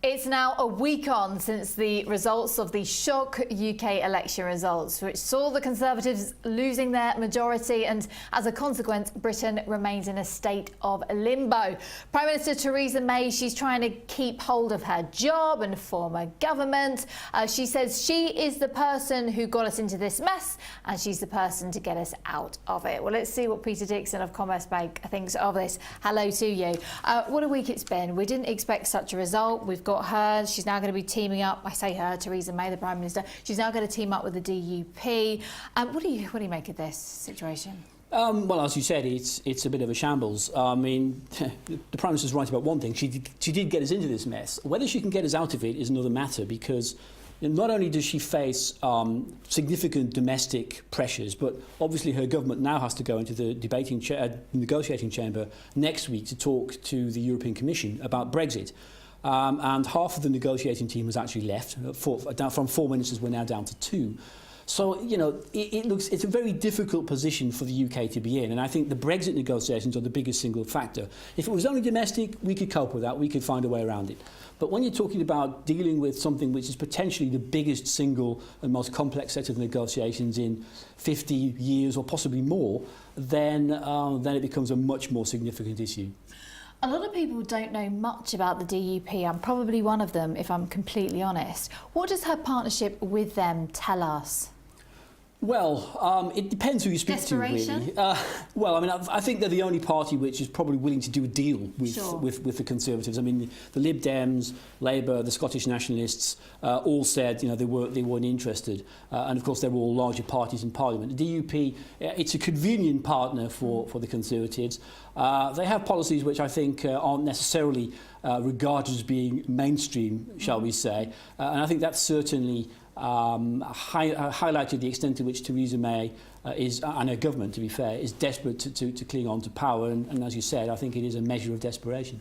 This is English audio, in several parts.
It's now a week on since the results of the shock UK election results, which saw the Conservatives losing their majority, and as a consequence, Britain remains in a state of limbo. Prime Minister Theresa May, she's trying to keep hold of her job and form a government. She says she is the person who got us into this mess, and she's the person to get us out of it. Well, let's see what Peter Dixon of Commerzbank thinks of this. Hello to you. What a week it's been. We didn't expect such a result. We've got her. She's now going to be teaming up. I say her, Theresa May, the Prime Minister. She's now going to team up with the DUP. What do you make of this situation? Well, as you said, it's a bit of a shambles. I mean, the Prime Minister's right about one thing. She did get us into this mess. Whether she can get us out of it is another matter, because not only does she face significant domestic pressures, but obviously her government now has to go into the negotiating chamber next week to talk to the European Commission about Brexit. And half of the negotiating team has actually left. From 4 ministers, we're now down to 2. So, you know, it's a very difficult position for the UK to be in. And I think the Brexit negotiations are the biggest single factor. If it was only domestic, we could cope with that. We could find a way around it. But when you're talking about dealing with something which is potentially the biggest single and most complex set of negotiations in 50 years or possibly more, then it becomes a much more significant issue. A lot of people don't know much about the DUP. I'm probably one of them, if I'm completely honest. What does her partnership with them tell us? Well, it depends who you speak to, really. Well, I mean, I think they're the only party which is probably willing to do a deal with the Conservatives. I mean, the Lib Dems, Labour, the Scottish Nationalists all said, you know, they weren't interested. And of course, they're all larger parties in Parliament. The DUP, it's a convenient partner for the Conservatives. They have policies which I think aren't necessarily regarded as being mainstream, shall we say. And I think that's certainly highlighted the extent to which Theresa May and her government, to be fair, is desperate to cling on to power. And as you said, I think it is a measure of desperation.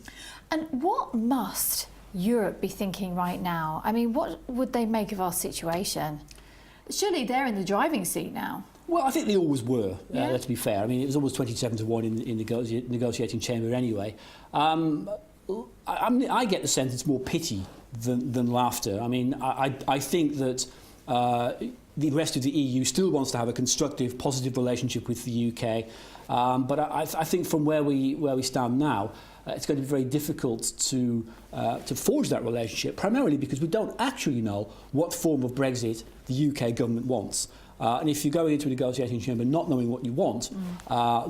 And what must Europe be thinking right now? I mean, what would they make of our situation? Surely they're in the driving seat now. Well, I think they always were, to be fair. I mean, it was always 27-1 in the negotiating chamber anyway. I get the sense it's more pity than laughter. I mean, I think that the rest of the EU still wants to have a constructive, positive relationship with the UK. But I think from where we stand now, it's going to be very difficult to forge that relationship, primarily because we don't actually know what form of Brexit the UK government wants. And if you're going into a negotiating chamber not knowing what you want,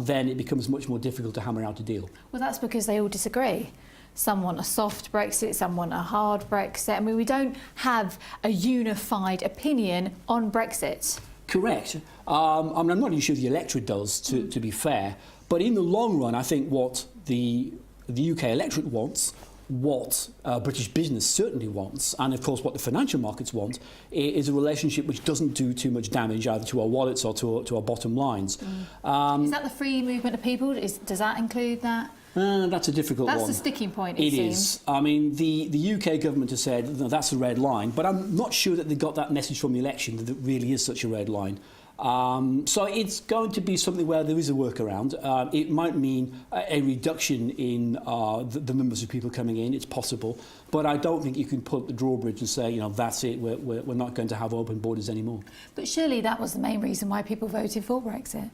then it becomes much more difficult to hammer out a deal. Well, that's because they all disagree. Some want a soft Brexit, some want a hard Brexit. I mean, we don't have a unified opinion on Brexit. Correct. I mean, I'm not even sure the electorate does, to be fair. But in the long run, I think what the UK electorate wants, what British business certainly wants, and of course what the financial markets want, is a relationship which doesn't do too much damage either to our wallets or to our bottom lines. Is that the free movement of people? Does that include that? That's a difficult one. That's the sticking point, it seems. Is. I mean, the UK government has said, no, that's a red line, but I'm not sure that they got that message from the election that it really is such a red line. So it's going to be something where there is a workaround. It might mean a reduction in the numbers of people coming in. It's possible. But I don't think you can put the drawbridge and say, you know, that's it, we're not going to have open borders anymore. But surely that was the main reason why people voted for Brexit.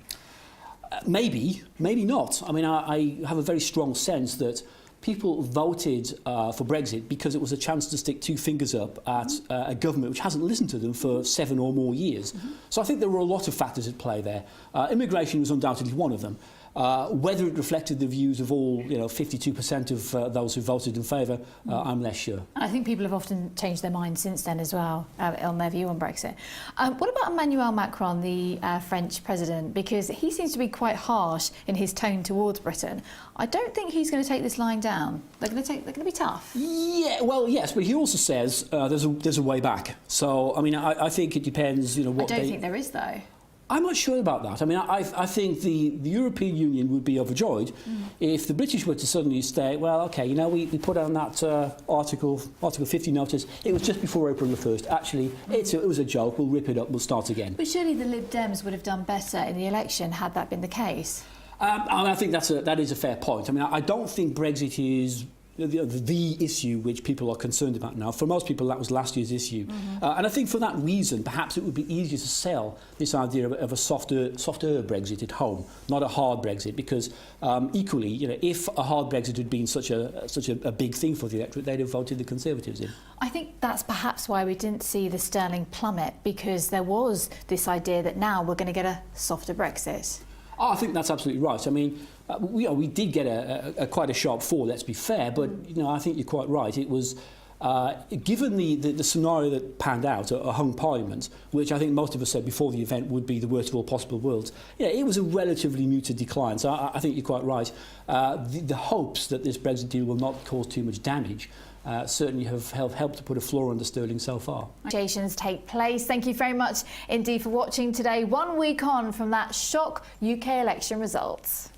Maybe not. I mean, I have a very strong sense that people voted for Brexit because it was a chance to stick 2 fingers up at a government which hasn't listened to them for 7 or more years. So I think there were a lot of factors at play there. Immigration was undoubtedly one of them. Whether it reflected the views of all, 52% of those who voted in favour, I'm less sure. I think people have often changed their minds since then as well on their view on Brexit. What about Emmanuel Macron, the French president? Because he seems to be quite harsh in his tone towards Britain. I don't think he's going to take this lying down. They're going to be tough. Yeah, well, yes, but he also says there's a way back. So, I mean, I think it depends, what I don't think there is, though. I'm not sure about that. I mean, I think the European Union would be overjoyed if the British were to suddenly say, well, OK, we put on that Article 50 notice. It was just before April the 1st. Actually, it was a joke. We'll rip it up. We'll start again. But surely the Lib Dems would have done better in the election had that been the case. I think that is a fair point. I mean, I don't think Brexit is the issue which people are concerned about now. For most people, that was last year's issue. And I think for that reason, perhaps it would be easier to sell this idea of a softer Brexit at home, not a hard Brexit, because equally, if a hard Brexit had been such a big thing for the electorate, they'd have voted the Conservatives in. I think that's perhaps why we didn't see the sterling plummet, because there was this idea that now we're going to get a softer Brexit. Oh, I think that's absolutely right. I mean, we did get quite a sharp fall, let's be fair, but I think you're quite right. It was, given the scenario that panned out, a hung parliament, which I think most of us said before the event would be the worst of all possible worlds, it was a relatively muted decline. So I think you're quite right. The hopes that this Brexit deal will not cause too much damage certainly have helped to put a floor under sterling so far. Negotiations take place. Thank you very much indeed for watching today, 1 week on from that shock UK election results.